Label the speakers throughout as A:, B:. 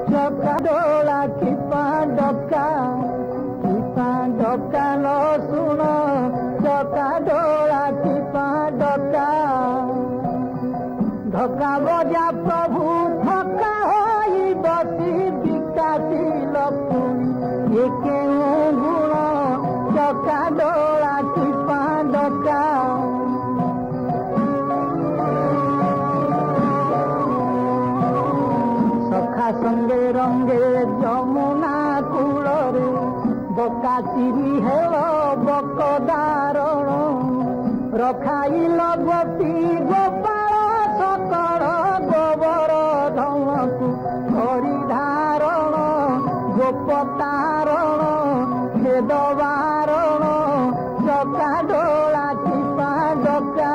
A: Chakadola daka lo suno Chakadola daka धक्का बजा प्रभु थका होई बसी विकासी लपुनी ये केउं गुण चकाडोला दका सखा संगे रंगे जमुना कूलरे बका चिरी हेल बकदारण रखाइल गोपी गोपाल सकल गोबर धमकु हरिधारण गोपतारण खेदवारण चकाडोला दका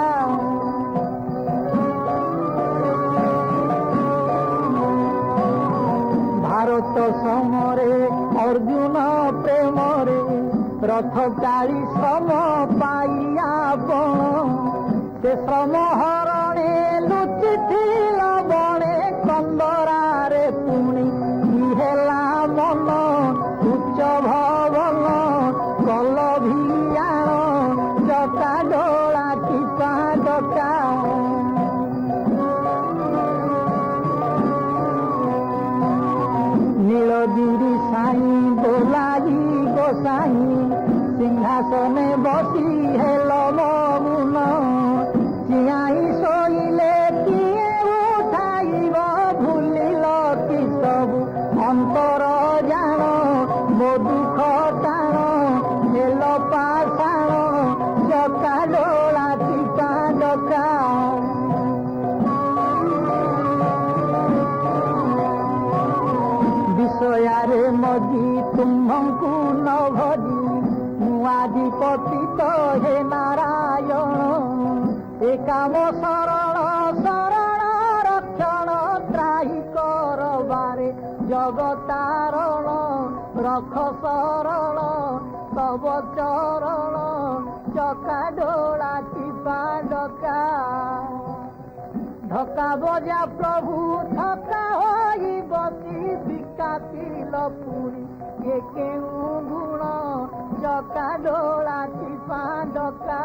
A: भारत समरे अर्जुन प्रेमरे रथ काली श्रम पाइया से श्रम हरणे लुचिथिल बणे कंदरारे पुणी हेला मन उच्च भवन कल भियाण चकाडोला दका नीलगिरी साई बोलाई गोसाई सिंहासने बसी हेल मगुन चियाई शोइले किए उठाइब भूलिल कि सबु अंतर जान मो दुख टाण हेल पाषाण चकाडोला दका विषयारे मजी तुम्हंकु न भजी मुआधिपति तो हे नारायण ए काम शरण शरण रक्षण त्राही करबारे जगतारण रख शरण तब चरण चकाडोला दका धक्का बजा प्रभु थका होई बसी विकासी लपुनी ये केउं गुण चकाडोला दका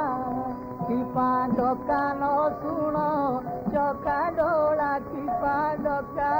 A: न सुन चकाडोला दका